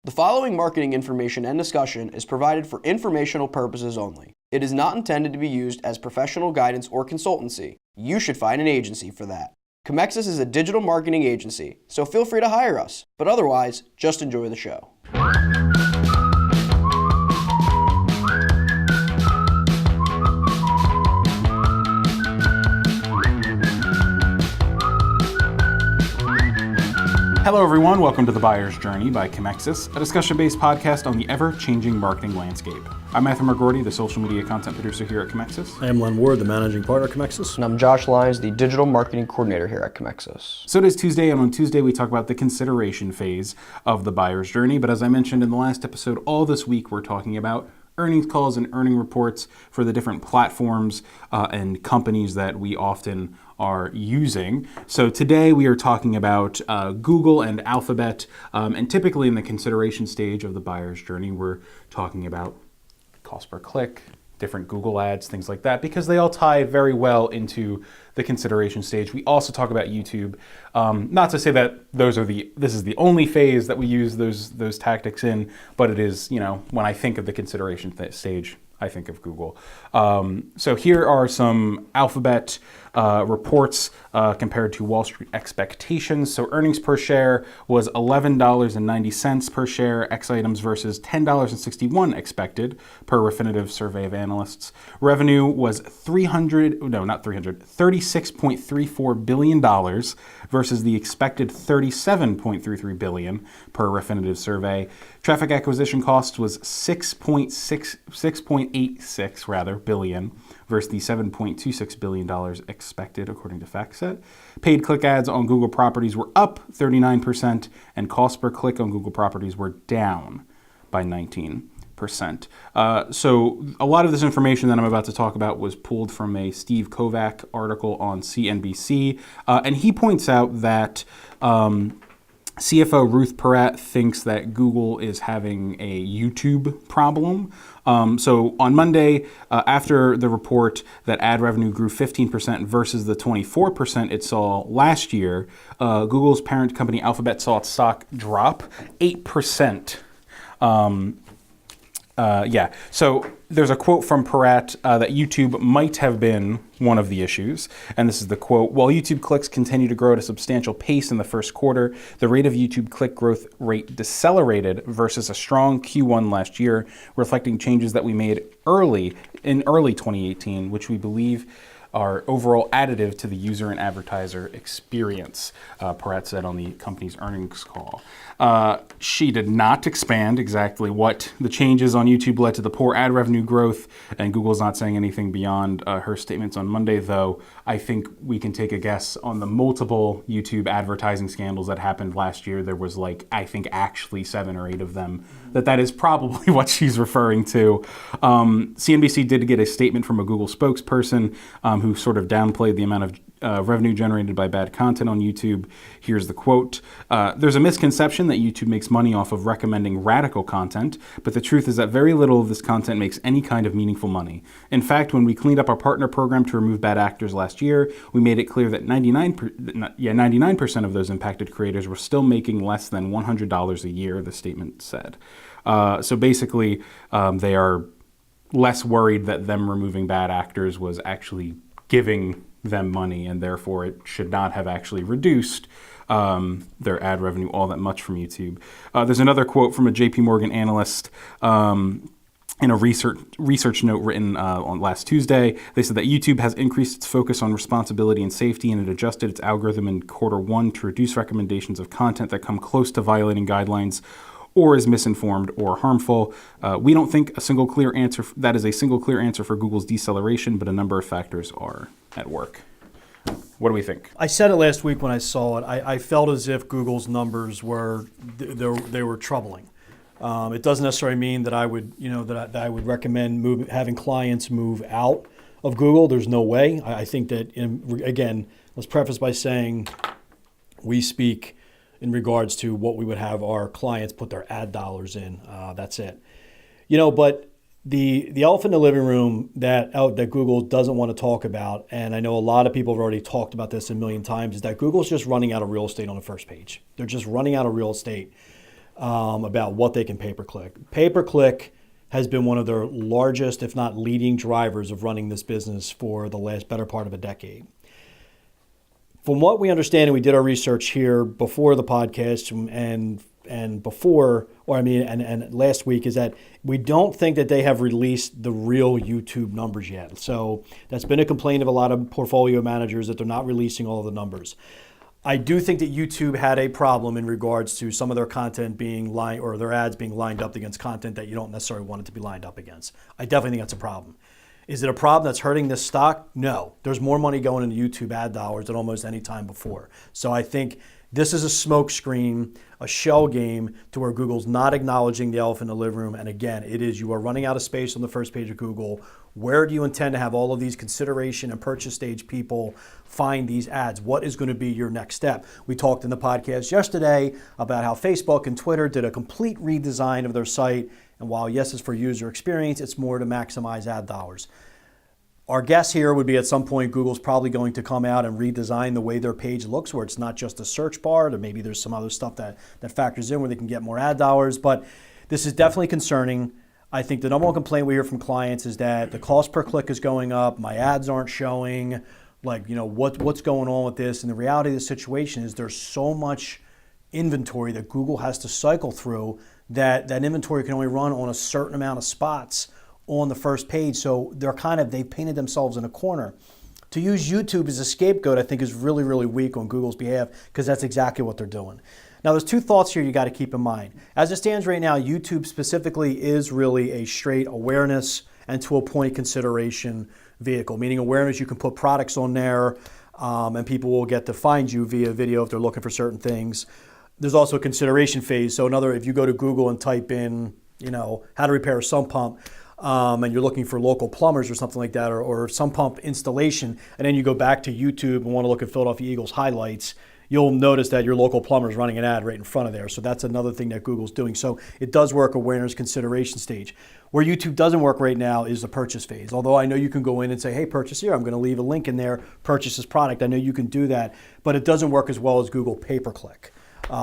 The following marketing information and discussion is provided for informational purposes only. It is not intended to be used as professional guidance or consultancy. You should find an agency for that. Comexis is a digital marketing agency, so feel free to hire us, but otherwise, just enjoy the show. Hello everyone, welcome to The Buyer's Journey by Comexis, a discussion-based podcast on the ever-changing marketing landscape. I'm Matthew Margordi, the social media content producer here at Comexis. I am Len Ward, the managing partner at Comexis. And I'm Josh Lyons, the digital marketing coordinator here at Comexis. So it is Tuesday, and on Tuesday we talk about the consideration phase of the buyer's journey, but as I mentioned in the last episode, all this week we're talking about earnings calls and earning reports for the different platforms and companies that we often are using. So today we are talking about Google and Alphabet, and typically in the consideration stage of the buyer's journey, we're talking about cost per click, different Google ads, things like that, because they all tie very well into the consideration stage. We also talk about YouTube, not to say that this is the only phase that we use those tactics in, but it is, when I think of the consideration stage, I think of Google. So here are some Alphabet reports compared to Wall Street expectations. So earnings per share was $11.90 per share, X items versus $10.61 expected per Refinitiv survey of analysts. Revenue was $36.34 billion versus the expected $37.33 billion per Refinitiv survey. Traffic acquisition cost was $6.86 billion versus the $7.26 billion expected, according to FactSet. Paid click ads on Google properties were up 39%, and cost per click on Google properties were down by 19%. So a lot of this information that I'm about to talk about was pulled from a Steve Kovac article on CNBC, and he points out that CFO Ruth Porat thinks that Google is having a YouTube problem. So on Monday, after the report that ad revenue grew 15% versus the 24% it saw last year, Google's parent company Alphabet saw its stock drop 8%. So there's a quote from Porat that YouTube might have been one of the issues. And this is the quote: "While YouTube clicks continue to grow at a substantial pace in the first quarter, the rate of YouTube click growth rate decelerated versus a strong Q1 last year, reflecting changes that we made in early 2018, which we believe are overall additive to the user and advertiser experience," Porat said on the company's earnings call. She did not expand exactly what the changes on YouTube led to the poor ad revenue growth, and Google's not saying anything beyond her statements on Monday, though I think we can take a guess on the multiple YouTube advertising scandals that happened last year. There was actually 7 or 8 of them, that is probably what she's referring to. CNBC did get a statement from a Google spokesperson who sort of downplayed the amount of revenue generated by bad content on YouTube. Here's the quote: "There's a misconception that YouTube makes money off of recommending radical content, but the truth is that very little of this content makes any kind of meaningful money. In fact, when we cleaned up our partner program to remove bad actors last year, we made it clear that 99% of those impacted creators were still making less than $100 a year," the statement said. So basically, they are less worried that them removing bad actors was actually giving them money, and therefore it should not have actually reduced their ad revenue all that much from YouTube. There's another quote from a JP Morgan analyst in a research note written on last Tuesday. They said that YouTube has increased its focus on responsibility and safety, and it adjusted its algorithm in Q1 to reduce recommendations of content that come close to violating guidelines or is misinformed or harmful. We don't think a single clear answer for Google's deceleration, but a number of factors are at work. What do we think? I said it last week when I saw it. I felt as if Google's numbers were troubling. It doesn't necessarily mean that I would recommend having clients move out of Google. There's no way. I think that again, let's preface by saying we speak in regards to what we would have our clients put their ad dollars in. That's it. But the elephant in the living room that Google doesn't want to talk about, and I know a lot of people have already talked about this a million times, is that Google's just running out of real estate on the first page. They're just running out of real estate. about what they can pay-per-click. Pay-per-click has been one of their largest, if not leading drivers of running this business for the last better part of a decade. From what we understand, and we did our research here before the podcast and before, and last week, is that we don't think that they have released the real YouTube numbers yet. So that's been a complaint of a lot of portfolio managers, that they're not releasing all of the numbers. I do think that YouTube had a problem in regards to some of their content being or their ads being lined up against content that you don't necessarily want it to be lined up against. I definitely think that's a problem. Is it a problem that's hurting this stock? No. There's more money going into YouTube ad dollars than almost any time before. So I think this is a smoke screen, a shell game, to where Google's not acknowledging the elephant in the living room. And again, you are running out of space on the first page of Google. Where do you intend to have all of these consideration and purchase stage people find these ads? What is going to be your next step? We talked in the podcast yesterday about how Facebook and Twitter did a complete redesign of their site. And while yes, it's for user experience, it's more to maximize ad dollars. Our guess here would be at some point Google's probably going to come out and redesign the way their page looks, where it's not just a search bar, or maybe there's some other stuff that factors in where they can get more ad dollars. But this is definitely concerning. I think the number one complaint we hear from clients is that the cost per click is going up, my ads aren't showing, what's going on with this? And the reality of the situation is there's so much inventory that Google has to cycle through that inventory can only run on a certain amount of spots on the first page. So they've painted themselves in a corner. To use YouTube as a scapegoat, I think, is really, really weak on Google's behalf, because that's exactly what they're doing. Now, there's two thoughts here you got to keep in mind. As it stands right now, YouTube specifically is really a straight awareness and to a point consideration vehicle, meaning awareness, you can put products on there and people will get to find you via video if they're looking for certain things. There's also a consideration phase. So if you go to Google and type in, how to repair a sump pump, and you're looking for local plumbers or something like that, or sump pump installation, and then you go back to YouTube and want to look at Philadelphia Eagles highlights, you'll notice that your local plumber is running an ad right in front of there. So that's another thing that Google's doing. So it does work awareness consideration stage. Where YouTube doesn't work right now is the purchase phase. Although I know you can go in and say, hey, purchase here. I'm going to leave a link in there, purchase this product. I know you can do that, but it doesn't work as well as Google pay-per-click.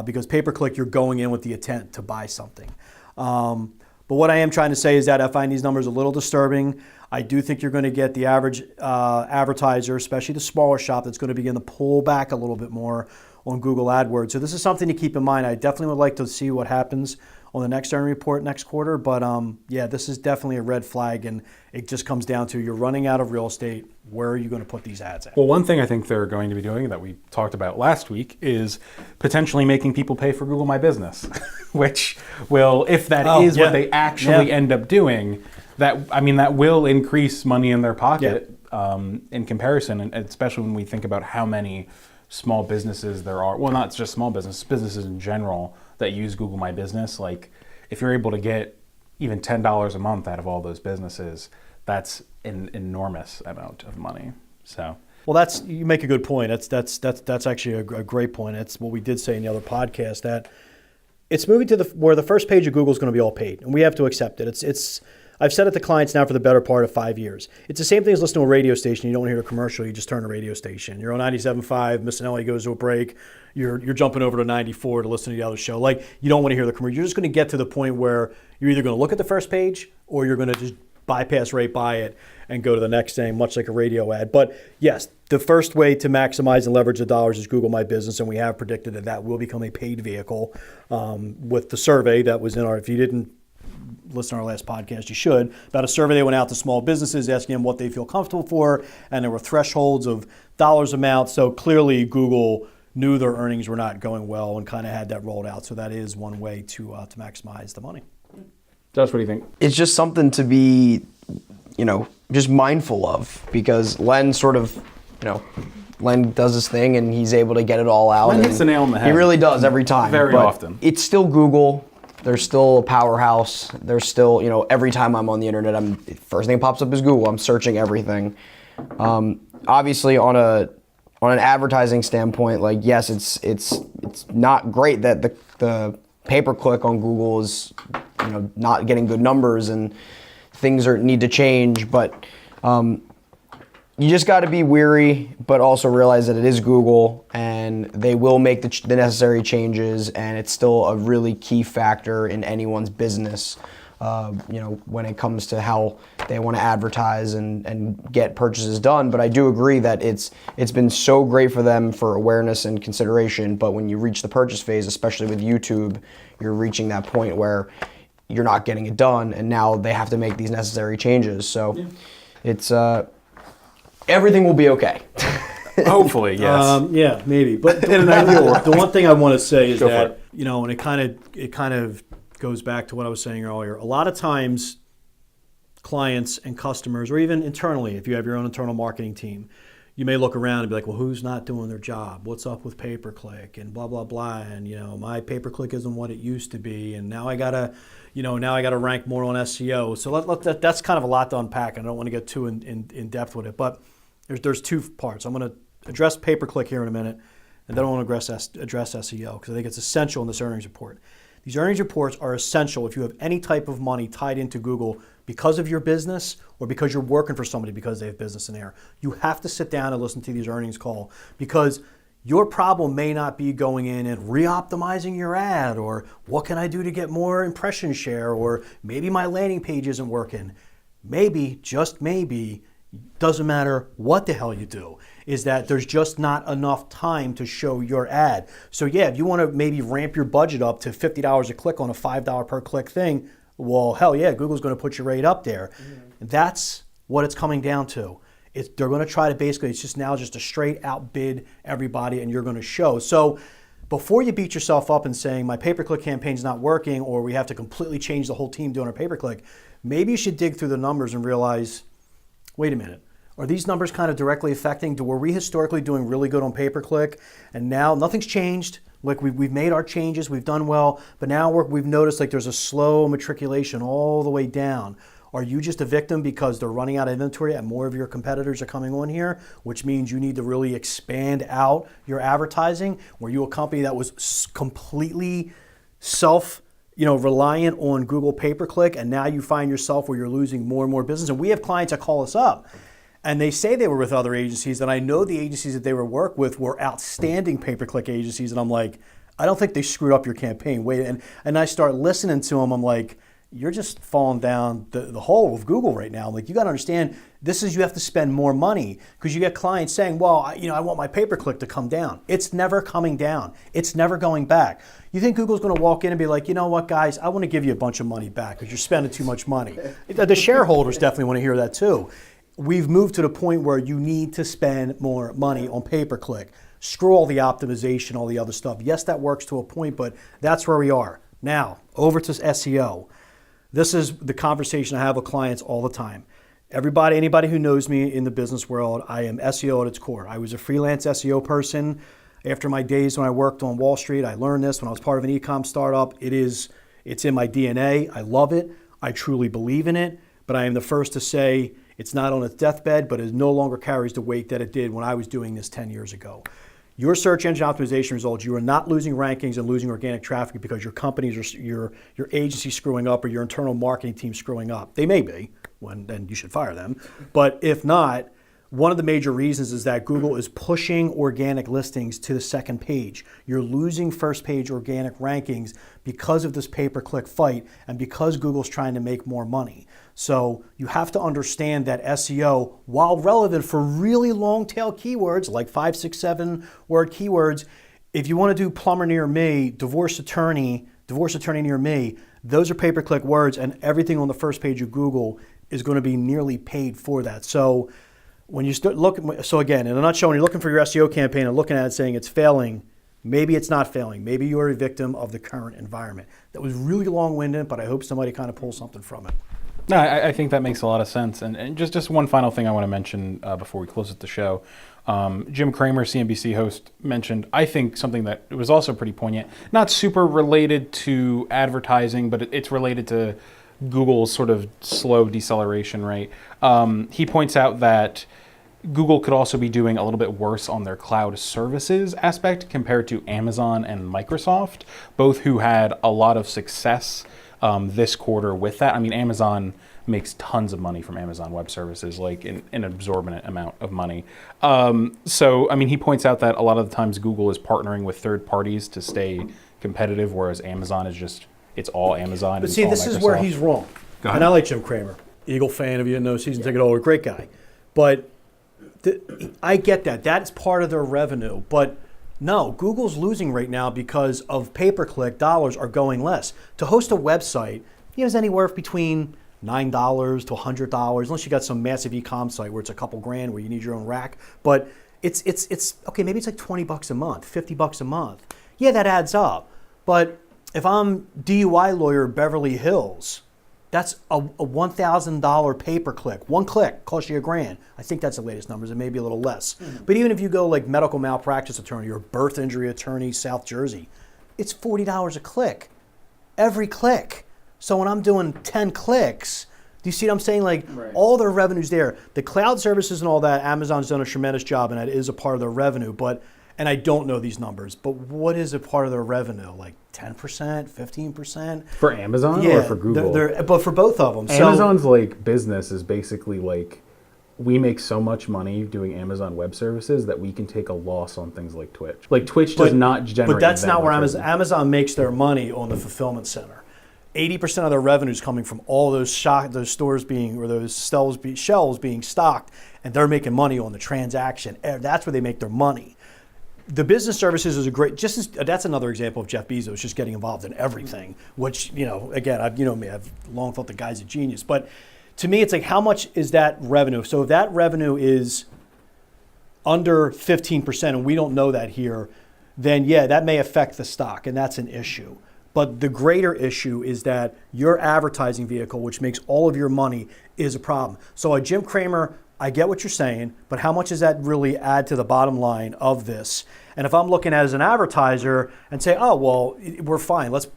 Because pay-per-click, you're going in with the intent to buy something. But what I am trying to say is that I find these numbers a little disturbing. I do think you're going to get the average advertiser, especially the smaller shop, that's going to begin to pull back a little bit more on Google AdWords. So this is something to keep in mind. I definitely would like to see what happens on the next earnings report next quarter. But this is definitely a red flag, and it just comes down to you're running out of real estate. Where are you going to put these ads at? Well, one thing I think they're going to be doing that we talked about last week is potentially making people pay for Google My Business, which will, if that is what they actually end up doing, that will increase money in their pocket in comparison, and especially when we think about how many small businesses there are. Well, not just small businesses in general that use Google My Business. Like, if you're able to get even $10 a month out of all those businesses, that's an enormous amount of money. So, well, you make a good point. That's actually a great point. That's what we did say in the other podcast, that it's moving to where the first page of Google is going to be all paid, and we have to accept it. I've said it to clients now for the better part of 5 years. It's the same thing as listening to a radio station. You don't want to hear a commercial, you just turn the radio station. You're on 97.5, Miss Nelly goes to a break, you're jumping over to 94 to listen to the other show. Like, you don't want to hear the commercial. You're just going to get to the point where you're either going to look at the first page or you're going to just bypass right by it and go to the next thing, much like a radio ad. But yes, the first way to maximize and leverage the dollars is Google My Business, and we have predicted that will become a paid vehicle with the survey that was in if you didn't listen to our last podcast, you should, about a survey they went out to small businesses asking them what they feel comfortable for, and there were thresholds of dollars amount. So clearly Google knew their earnings were not going well and kind of had that rolled out. So that is one way to maximize the money. Josh, what do you think? It's just something to be, just mindful of, because Len Len does his thing and he's able to get it all out. Len hits the nail on the head. He really does every time. Very often. It's still Google. They're still a powerhouse. They're still, every time I'm on the internet, first thing that pops up is Google. I'm searching everything. Obviously, on an advertising standpoint, yes, it's not great that the pay-per-click on Google is, not getting good numbers and things need to change. But You just got to be weary, but also realize that it is Google, and they will make the necessary changes, and it's still a really key factor in anyone's business. When it comes to how they want to advertise and get purchases done. But I do agree that it's been so great for them for awareness and consideration. But when you reach the purchase phase, especially with YouTube, you're reaching that point where you're not getting it done, and now they have to make these necessary changes. So it's everything will be okay. Hopefully, yes. Yeah, maybe. But In an ideal world. The one thing I want to say is Go for that, it. and it kind of goes back to what I was saying earlier. A lot of times, clients and customers, or even internally, if you have your own internal marketing team, you may look around and be like, well, who's not doing their job? What's up with pay-per-click and blah, blah, blah. And, my pay-per-click isn't what it used to be. And now I gotta rank more on SEO. So that's kind of a lot to unpack. And I don't want to get too in depth with it. But there's two parts. I'm going to address pay-per-click here in a minute, and then I want to address SEO because I think it's essential in this earnings report. These earnings reports are essential if you have any type of money tied into Google because of your business or because you're working for somebody because they have business in there. You have to sit down and listen to these earnings call because your problem may not be going in and re-optimizing your ad or what can I do to get more impression share or maybe my landing page isn't working. Maybe, just maybe, doesn't matter what the hell you do, is that there's just not enough time to show your ad. So yeah, if you want to maybe ramp your budget up to $50 a click on a $5 per click thing, well, hell yeah, Google's going to put your rate up there. Mm-hmm. That's what it's coming down to. They're going to try to basically, it's just now just a straight outbid everybody and you're going to show. So before you beat yourself up and saying my pay-per-click campaign's not working or we have to completely change the whole team doing our pay-per-click, maybe you should dig through the numbers and realize, wait a minute, are these numbers kind of directly affecting? Were we historically doing really good on pay-per-click and now nothing's changed? Like we've made our changes, we've done well, but now we've noticed like there's a slow matriculation all the way down. Are you just a victim because they're running out of inventory and more of your competitors are coming on here, which means you need to really expand out your advertising? Were you a company that was completely reliant on Google pay-per-click and now you find yourself where you're losing more and more business? And we have clients that call us up and they say they were with other agencies, and I know the agencies that they were work with were outstanding pay-per-click agencies, and I'm like, I don't think they screwed up your campaign. Wait, and I start listening to them, I'm like, you're just falling down the hole of Google right now. I'm like, you got to understand, you have to spend more money because you get clients saying, well, I want my pay-per-click to come down. It's never coming down. It's never going back. You think Google's going to walk in and be like, you know what, guys, I want to give you a bunch of money back because you're spending too much money. The shareholders definitely want to hear that too. We've moved to the point where you need to spend more money on pay-per-click. Screw all the optimization, all the other stuff. Yes, that works to a point, but that's where we are. Now, over to SEO. This is the conversation I have with clients all the time. Anybody who knows me in the business world, I am SEO at its core. I was a freelance SEO person. After my days when I worked on Wall Street, I learned this when I was part of an e-com startup. It's in my DNA. I love it. I truly believe in it, but I am the first to say it's not on its deathbed, but it no longer carries the weight that it did when I was doing this 10 years ago. Your search engine optimization results, you are not losing rankings and losing organic traffic because your companies or your agency screwing up or your internal marketing team screwing up. They may be, then you should fire them. But if not, one of the major reasons is that Google is pushing organic listings to the second page. You're losing first page organic rankings because of this pay-per-click fight and because Google's trying to make more money. So you have to understand that SEO, while relevant for really long tail keywords like 5, 6, 7 word keywords, if you want to do plumber near me, divorce attorney near me, those are pay-per-click words and everything on the first page of Google is going to be nearly paid for that. So when you start looking, so again, in a nutshell, when you're looking for your SEO campaign and looking at it saying it's failing, maybe it's not failing. Maybe you're a victim of the current environment. That was really long-winded, but I hope somebody kind of pulls something from it. No, I think that makes a lot of sense. And just one final thing I want to mention before we close the show. Jim Cramer, CNBC host, mentioned, I think, something that was also pretty poignant. Not super related to advertising, but it's related to Google's sort of slow deceleration rate. He points out that Google could also be doing a little bit worse on their cloud services aspect compared to Amazon and Microsoft, both who had a lot of success this quarter with that. I mean, Amazon makes tons of money from Amazon Web Services, like an exorbitant amount of money. So, I mean, he points out that a lot of the times Google is partnering with third parties to stay competitive, whereas Amazon is just, it's all Amazon. But see, this is where he's wrong. And I like Jim Cramer, Eagle fan, if you didn't know, season ticket holder, great guy. But I get that. That's part of their revenue. But no, Google's losing right now because of pay-per-click dollars are going less. To host a website, it's anywhere between $9 to $100, unless you got some massive e-com site where it's a couple grand where you need your own rack. But it's okay, maybe it's like $20 a month, $50 a month. Yeah, that adds up. But if I'm DUI lawyer Beverly Hills, that's a $1,000 pay-per-click. One click costs you $1,000. I think that's the latest numbers. It may be a little less. But even if you go like medical malpractice attorney or birth injury attorney, South Jersey, it's $40 a click. Every click. So when I'm doing 10 clicks, do you see what I'm saying? Like all their revenue's there. The cloud services and all that, Amazon's done a tremendous job, and that is a part of their revenue. And I don't know these numbers, but what is a part of their revenue? Like 10%, 15%? For Amazon or for Google? But for both of them. Amazon's like business is basically like, we make so much money doing Amazon Web Services that we can take a loss on things like Twitch. Like Twitch does not generate. But that's not where Amazon makes their money on the fulfillment center. 80% of their revenue is coming from all those stores being, or those shelves being stocked, and they're making money on the transaction. That's where they make their money. The business services is that's another example of Jeff Bezos just getting involved in everything, which, again, I've long thought the guy's a genius. But to me, it's like, how much is that revenue? So if that revenue is under 15%, and we don't know that here, then yeah, that may affect the stock, and that's an issue. But the greater issue is that your advertising vehicle, which makes all of your money, is a problem. So Jim Cramer, I get what you're saying, but how much does that really add to the bottom line of this? And if I'm looking at it as an advertiser and say, oh, well, we're fine, let's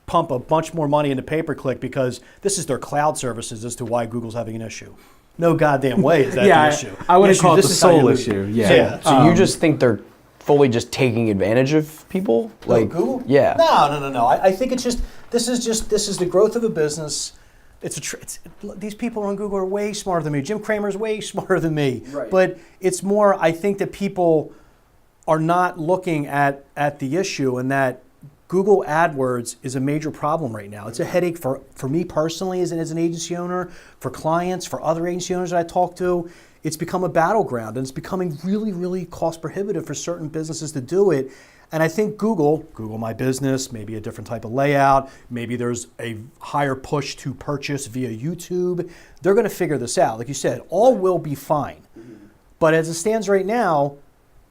pump a bunch more money into pay-per-click because this is their cloud services as to why Google's having an issue. No goddamn way is that the issue. I wouldn't call it the sole issue. Yeah. So you just think they're fully just taking advantage of people? Like Google? Yeah. No. I think it's just this is the growth of a business. These people on Google are way smarter than me. Jim Cramer's way smarter than me. Right. But it's more, I think that people are not looking at the issue, and that Google AdWords is a major problem right now. It's a headache for me personally as an agency owner, for clients, for other agency owners that I talk to. It's become a battleground, and it's becoming really, really cost prohibitive for certain businesses to do it. And I think Google My Business, maybe a different type of layout, maybe there's a higher push to purchase via YouTube. They're going to figure this out. Like you said, all will be fine. But as it stands right now,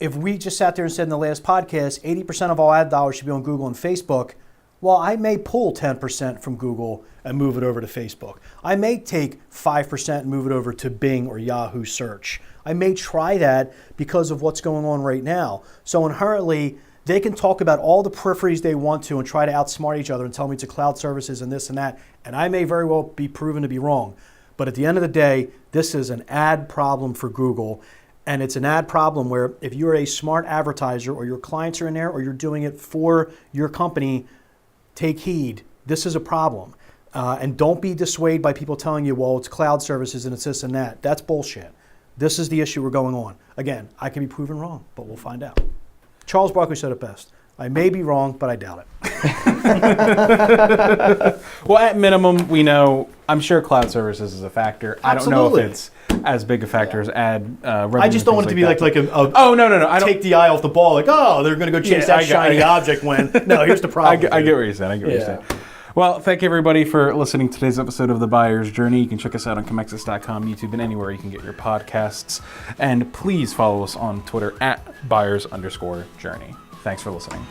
if we just sat there and said in the last podcast, 80% of all ad dollars should be on Google and Facebook, well, I may pull 10% from Google and move it over to Facebook. I may take 5% and move it over to Bing or Yahoo search. I may try that because of what's going on right now. So inherently, they can talk about all the peripheries they want to and try to outsmart each other and tell me it's a cloud services and this and that, and I may very well be proven to be wrong. But at the end of the day, this is an ad problem for Google, and it's an ad problem where if you're a smart advertiser or your clients are in there or you're doing it for your company, take heed. This is a problem. And don't be dissuaded by people telling you, well, it's cloud services and it's this and that. That's bullshit. This is the issue we're going on. Again, I can be proven wrong, but we'll find out. Charles Barkley said it best. I may be wrong, but I doubt it. Well, at minimum, we know, I'm sure cloud services is a factor. Absolutely. I don't know if it's as big a factor as ad revenue. I just don't want it to be like a oh, no. I don't take the eye off the ball, like, oh, they're going to go chase that shiny object when. No, here's the problem. I get what you're saying. Well, thank you, everybody, for listening to today's episode of The Buyer's Journey. You can check us out on Comexis.com, YouTube, and anywhere you can get your podcasts. And please follow us on Twitter at @buyers_journey. Thanks for listening.